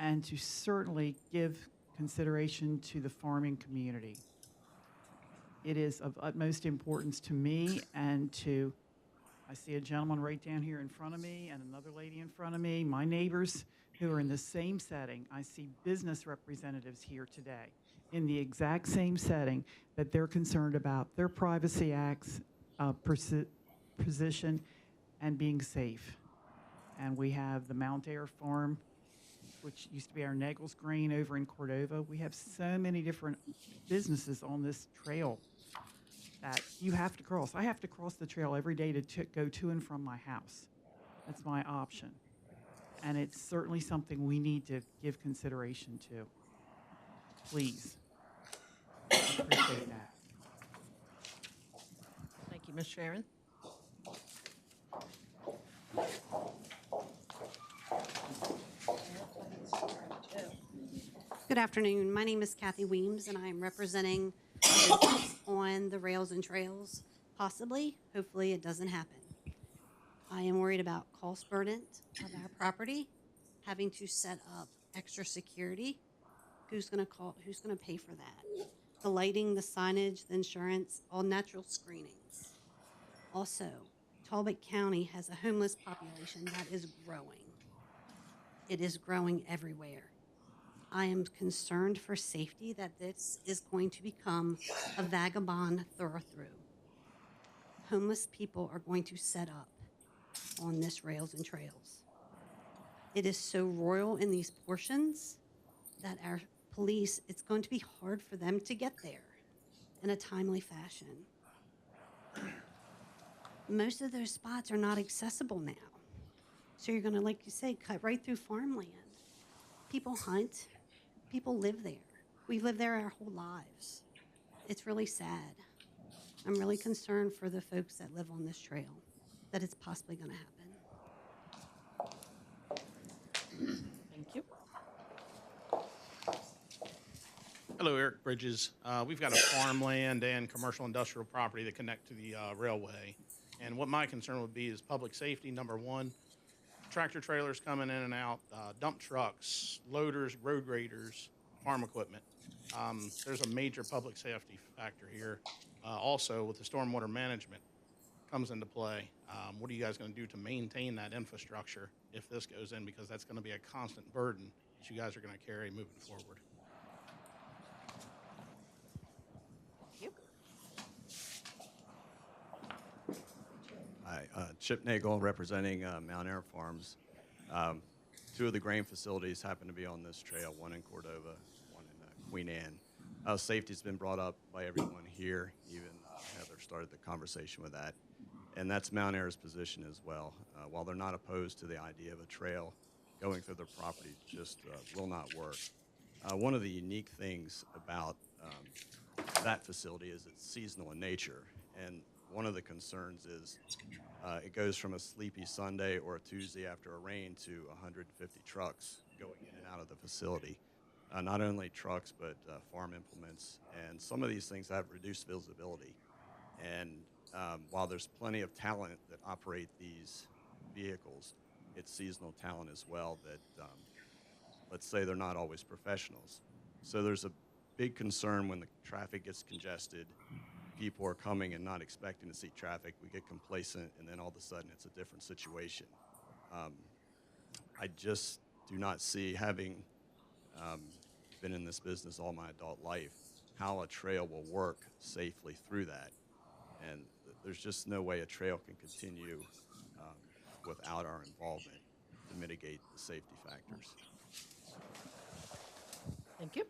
and to certainly give consideration to the farming community. It is of utmost importance to me and to, I see a gentleman right down here in front of me and another lady in front of me, my neighbors who are in the same setting. I see business representatives here today in the exact same setting that they're concerned about their privacy acts, position, and being safe. And we have the Mount Air Farm, which used to be our Nagel's Grain over in Cordova. We have so many different businesses on this trail that you have to cross. I have to cross the trail every day to go to and from my house. That's my option. And it's certainly something we need to give consideration to. Please. I appreciate that. Thank you, Ms. Sharon. Good afternoon. My name is Kathy Weems, and I am representing a business on the Rails and Trails. Possibly, hopefully it doesn't happen. I am worried about cost burden of our property, having to set up extra security. Who's going to pay for that? The lighting, the signage, the insurance, all natural screenings. Also, Talbot County has a homeless population that is growing. It is growing everywhere. I am concerned for safety that this is going to become a vagabond thoroughfare. Homeless people are going to set up on this Rails and Trails. It is so rural in these portions that our police, it's going to be hard for them to get there in a timely fashion. Most of those spots are not accessible now. So you're going to, like you say, cut right through farmland. People hunt, people live there. We've lived there our whole lives. It's really sad. I'm really concerned for the folks that live on this trail, that it's possibly going to happen. Thank you. Hello, Eric Bridges. We've got a farmland and commercial industrial property that connect to the railway. And what my concern would be is public safety, number one. Tractor trailers coming in and out, dump trucks, loaders, road graders, farm equipment. There's a major public safety factor here. Also, with the stormwater management comes into play. What are you guys going to do to maintain that infrastructure if this goes in? Because that's going to be a constant burden that you guys are going to carry moving forward. Hi, Chip Nagel representing Mount Air Farms. Two of the grain facilities happen to be on this trail, one in Cordova, one in Queen Anne. Safety's been brought up by everyone here, even Heather started the conversation with that. And that's Mount Air's position as well. While they're not opposed to the idea of a trail going through their property, just will not work. One of the unique things about that facility is it's seasonal in nature. And one of the concerns is it goes from a sleepy Sunday or a Tuesday after a rain to 150 trucks going in and out of the facility. Not only trucks, but farm implements. And some of these things have reduced visibility. And while there's plenty of talent that operate these vehicles, it's seasonal talent as well that, let's say, they're not always professionals. So there's a big concern when the traffic gets congested. People are coming and not expecting to see traffic. We get complacent, and then all of a sudden it's a different situation. I just do not see, having been in this business all my adult life, how a trail will work safely through that. And there's just no way a trail can continue without our involvement to mitigate the safety factors. Thank you.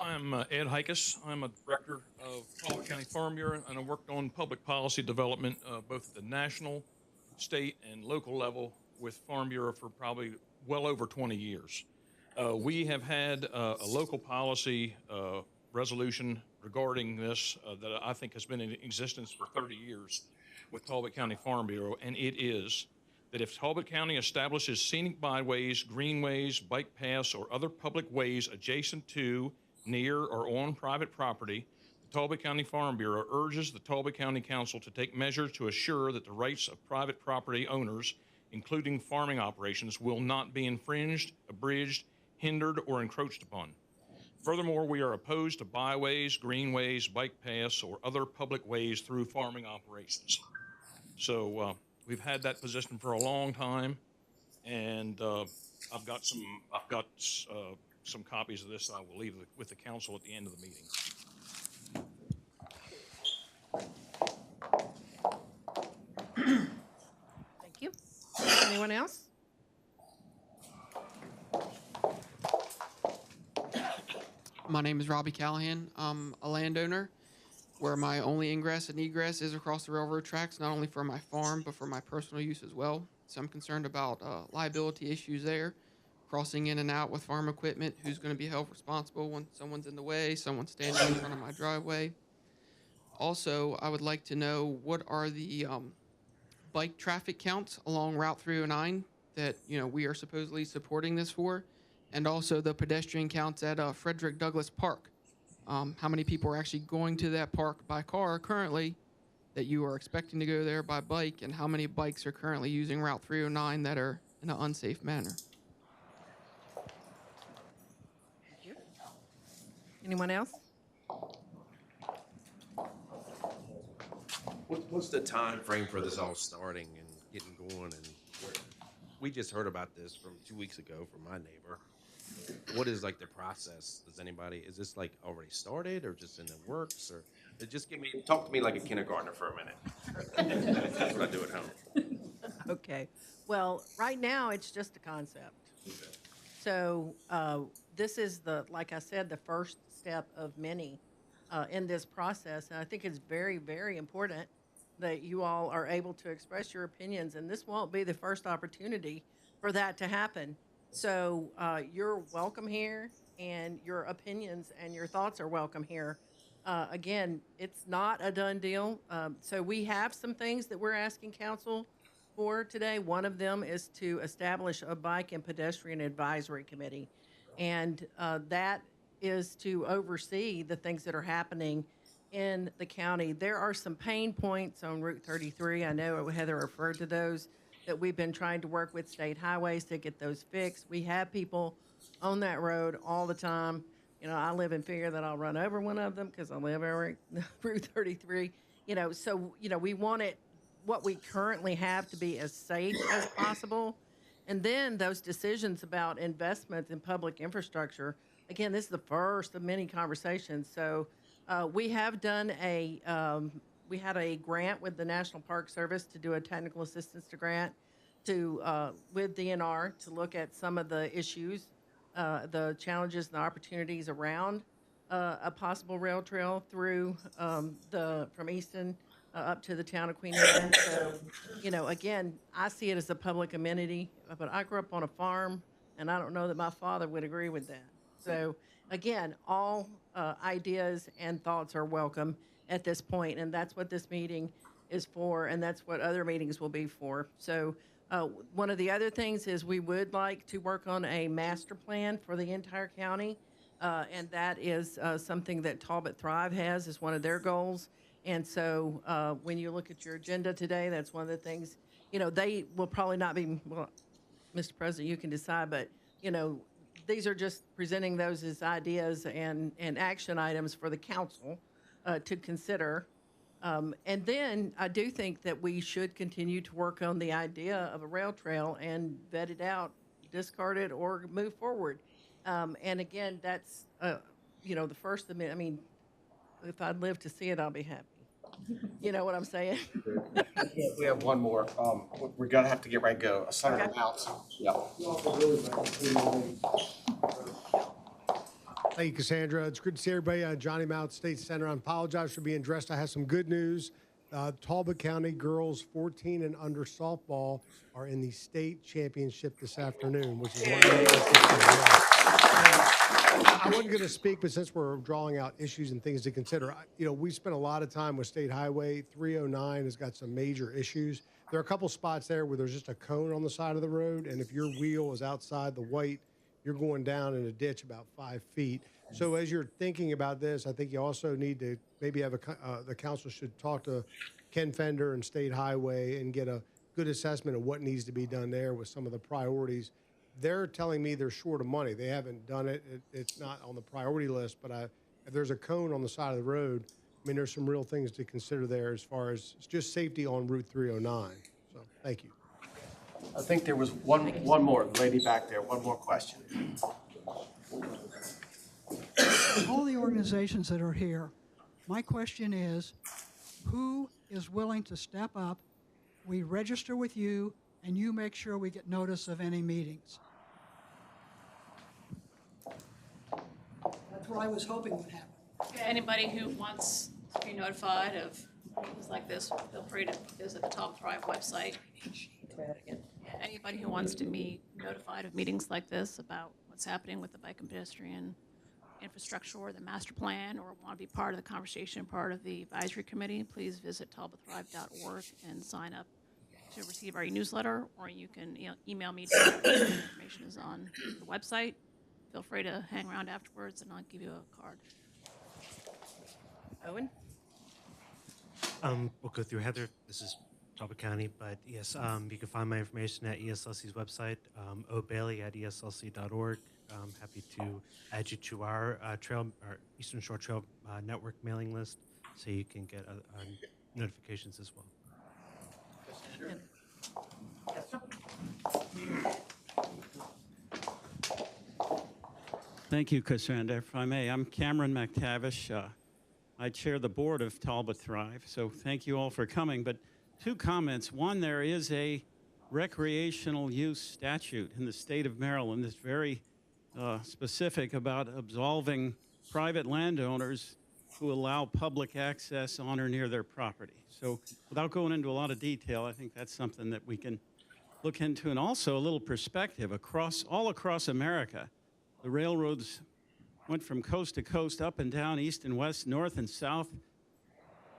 I'm Ed Hikus. I'm a director of Talbot County Farm Bureau, and I worked on public policy development both at the national, state, and local level with Farm Bureau for probably well over 20 years. We have had a local policy resolution regarding this that I think has been in existence for 30 years with Talbot County Farm Bureau, and it is that if Talbot County establishes scenic byways, greenways, bike paths, or other public ways adjacent to, near, or on private property, the Talbot County Farm Bureau urges the Talbot County Council to take measures to assure that the rights of private property owners, including farming operations, will not be infringed, abridged, hindered, or encroached upon. Furthermore, we are opposed to byways, greenways, bike paths, or other public ways through farming operations. So we've had that position for a long time, and I've got some copies of this I will leave with the council at the end of the meeting. Thank you. Anyone else? My name is Robbie Callahan. I'm a landowner where my only ingress and egress is across the railroad tracks, not only for my farm, but for my personal use as well. So I'm concerned about liability issues there, crossing in and out with farm equipment, who's going to be held responsible when someone's in the way, someone's standing in front of my driveway. Also, I would like to know what are the bike traffic counts along Route 309 that we are supposedly supporting this for, and also the pedestrian counts at Frederick Douglass Park. How many people are actually going to that park by car currently that you are expecting to go there by bike, and how many bikes are currently using Route 309 that are in an unsafe manner? Thank you. Anyone else? What's the time frame for this all starting and getting going? And we just heard about this from 2 weeks ago from my neighbor. What is like the process? Is this like already started or just in the works, or Talk to me like a kindergartner for a minute. That's what I do at home. Okay. Well, right now, it's just a concept. So this is like I said, the first step of many in this process. And I think it's very, very important that you all are able to express your opinions, and this won't be the first opportunity for that to happen. So you're welcome here, and your opinions and your thoughts are welcome here. Again, it's not a done deal. So we have some things that we're asking council for today. One of them is to establish a bike and pedestrian advisory committee. And that is to oversee the things that are happening in the county. There are some pain points on Route 33. I know Heather referred to those, that we've been trying to work with state highways to get those fixed. We have people on that road all the time. You know, I live in fear that I'll run over one of them because I live over Route 33. You know, so, you know, we want it, what we currently have, to be as safe as possible. And then those decisions about investments in public infrastructure, again, this is the first of many conversations. So we have done we had a grant with the National Park Service to do a technical assistance to grant with DNR to look at some of the issues, the challenges and the opportunities around a possible rail trail through from Easton up to the town of Queen Anne. So, you know, again, I see it as a public amenity, but I grew up on a farm, and I don't know that my father would agree with that. So, again, all ideas and thoughts are welcome at this point, and that's what this meeting is for, and that's what other meetings will be for. So, one of the other things is we would like to work on a master plan for the entire county, and that is something that Talbot Thrive has as one of their goals. And so when you look at your agenda today, that's one of the things, you know, they will probably not be, well, Mr. President, you can decide, but, you know, these are just presenting those as ideas and action items for the council to consider. And then I do think that we should continue to work on the idea of a rail trail and vet it out, discard it, or move forward. And again, that's, you know, the first amendment. I mean, if I'd live to see it, I'll be happy. You know what I'm saying? We have one more. We're gonna have to get ready to go. Senator Okay. Mounts. Yep. Thank you, Cassandra. It's good to see everybody. Johnny Mount, State Senator. I apologize for being dressed. I have some good news. Talbot County girls 14 and under softball are in the state championship this afternoon, which is one of the I wasn't going to speak, but since we're drawing out issues and things to consider, you know, we spent a lot of time with State Highway 309 has got some major issues. There are a couple spots there where there's just a cone on the side of the road, and if your wheel is outside the white, you're going down in a ditch about 5 feet. So as you're thinking about this, I think you also need to maybe have the council should talk to Ken Fender and State Highway and get a good assessment of what needs to be done there with some of the priorities. They're telling me they're short of money. They haven't done it. It's not on the priority list, but if there's a cone on the side of the road, I mean, there's some real things to consider there as far as just safety on Route 309. So thank you. I think there was one more lady back there. One more question. All the organizations that are here, my question is, who is willing to step up? We register with you, and you make sure we get notice of any meetings. That's what I was hoping would happen. Anybody who wants to be notified of meetings like this, feel free to visit the Talbot Thrive website. Anybody who wants to be notified of meetings like this about what's happening with the bike and pedestrian infrastructure or the master plan, or want to be part of the conversation, part of the advisory committee, please visit talbotthrive.org and sign up to receive our newsletter, or you can email me. Information is on the website. Feel free to hang around afterwards, and I'll give you a card. Owen? We'll go through Heather. This is Talbot County, but yes, you can find my information at ESLC's website, obailey@eslc.org. I'm happy to add you to our Eastern Shore Trail Network mailing list, so you can get notifications as well. Thank you, Cassandra. If I may, I'm Cameron McTavish. I chair the board of Talbot Thrive, so thank you all for coming. But 2 comments. One, there is a recreational use statute in the state of Maryland that's very specific about absolving private landowners who allow public access on or near their property. So without going into a lot of detail, I think that's something that we can look into. And also a little perspective, all across America, the railroads went from coast to coast, up and down, east and west, north and south.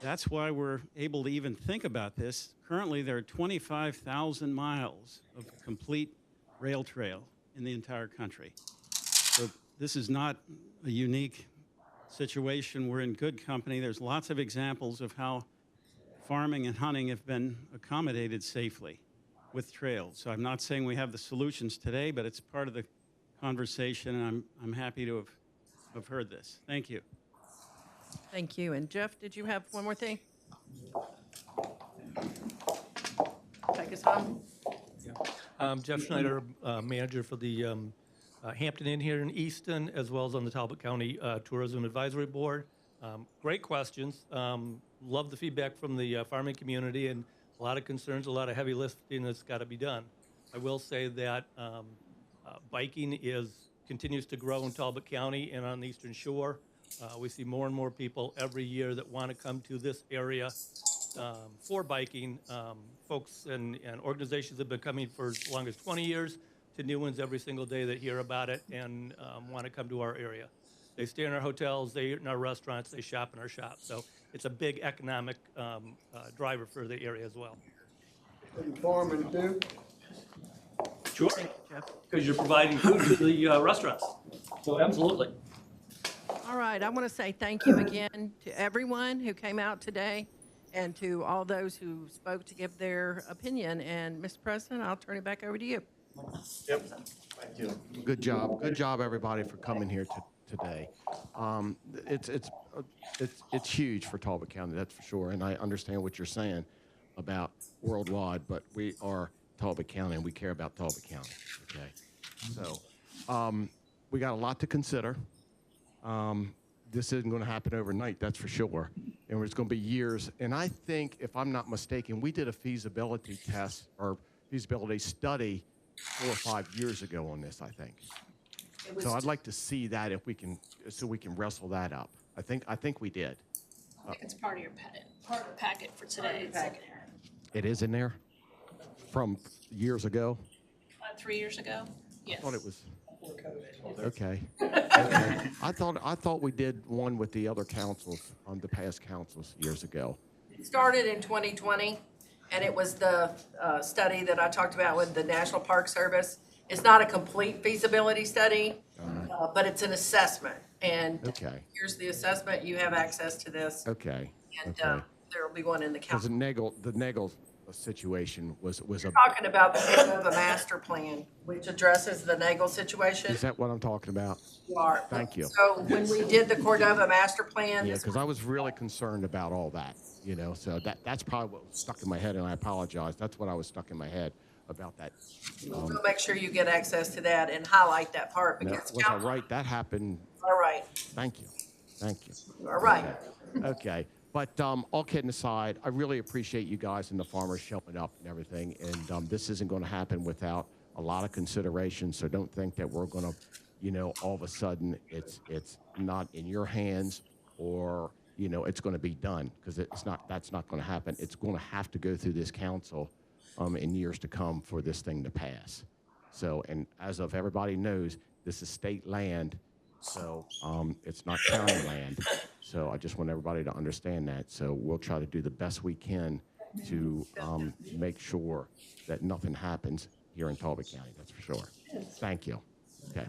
That's why we're able to even think about this. Currently, there are 25,000 miles of complete rail trail in the entire country. So this is not a unique situation. We're in good company. There's lots of examples of how farming and hunting have been accommodated safely with trails. So I'm not saying we have the solutions today, but it's part of the conversation, and I'm happy to have heard this. Thank you. Thank you. And Jeff, did you have one more thing? Take us home. Jeff Schneider, manager for the Hampton Inn here in Easton, as well as on the Talbot County Tourism Advisory Board. Great questions. Love the feedback from the farming community, and a lot of concerns, a lot of heavy lifting that's got to be done. I will say that biking continues to grow in Talbot County and on the Eastern Shore. We see more and more people every year that want to come to this area for biking. Folks and organizations have been coming for as long as 20 years to new ones every single day that hear about it and want to come to our area. They stay in our hotels, they eat in our restaurants, they shop in our shops. So it's a big economic driver for the area as well. Farming too? Sure, because you're providing food to the restaurants. So absolutely. All right, I want to say thank you again to everyone who came out today and to all those who spoke to give their opinion. And Mr. President, I'll turn it back over to you. Yep. Thank you. Good job. Good job, everybody, for coming here today. It's huge for Talbot County, that's for sure. And I understand what you're saying about worldwide, but we are Talbot County, and we care about Talbot County. Okay. So we got a lot to consider. This isn't going to happen overnight, that's for sure. And it's going to be years. And I think, if I'm not mistaken, we did a feasibility test or feasibility study 4 or 5 years ago on this, I think. So I'd like to see that if we can, so we can wrestle that up. I think we did. I think it's part of your packet for today. It's in there. It is in there from years ago? 3 years ago? Yes. I thought it was. Okay. I thought we did one with the other councils, the past councils years ago. It started in 2020, and it was the study that I talked about with the National Park Service. It's not a complete feasibility study, but it's an assessment. And here's the assessment. You have access to this. Okay. And there will be one in the Because council. the Nagel situation was You're talking about the master plan, which addresses the Nagel situation. Is that what I'm talking about? You are. Thank you. So when we did the Cordova master plan, Yeah, because I was really concerned about all that, so that's probably what was stuck in my head, and I apologize. That's what I was stuck in my head about that. we'll make sure you get access to that and highlight that part. Now, Because was I right? That happened. all right, Thank you. Thank you. all right. Okay. But all kidding aside, I really appreciate you guys and the farmers showing up and everything. And this isn't going to happen without a lot of consideration. So don't think that we're going to, all of a sudden it's not in your hands or, it's going to be done, because that's not going to happen. It's going to have to go through this council in years to come for this thing to pass. So, and as of everybody knows, this is state land. So it's not county land. So I just want everybody to understand that. So we'll try to do the best we can to make sure that nothing happens here in Talbot County. That's for sure. Thank you. Okay.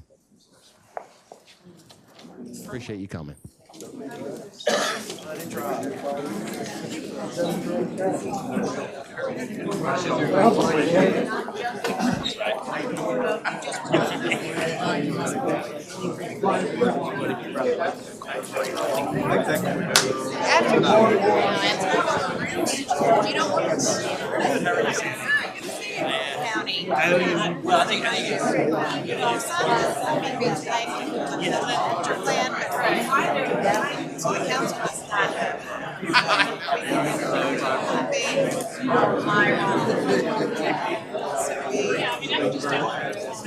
Appreciate you coming.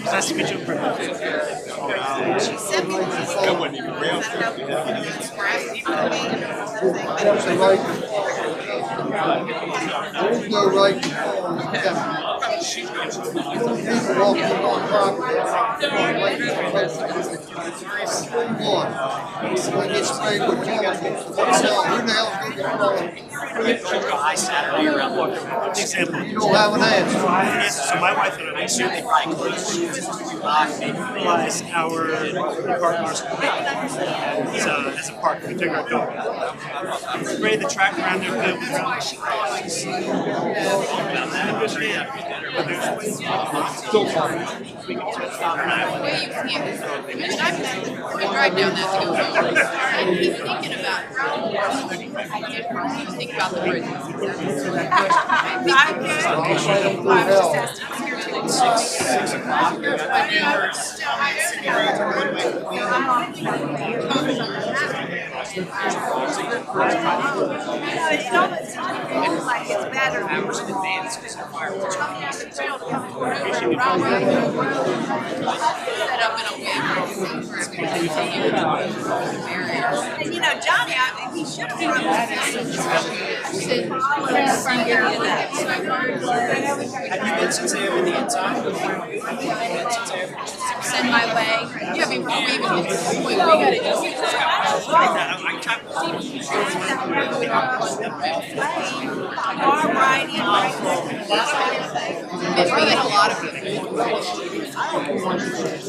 Nice to meet you. There's no right to farm in Kemper. People walk in on property, I get sprayed with chemicals. Who the hell's going to get sprayed? Dry Saturday around what example? You don't have an answer. So my wife and I assume they probably closed. They realized our partners as a partner. We took our dog. Sprayed the track around their field. But there's ways still we can stop an island. I mean, I drive down that to go home. I keep thinking about it. I keep thinking about the bridge. Like it's better. Hours in advance because of fireworks. Set up in a way for everybody to see it. And you know, Johnny, he should have brought Have you been since they opened the inside? Send my way. Yeah, before we even get to the point, we gotta just use that. I talked We get a lot of people.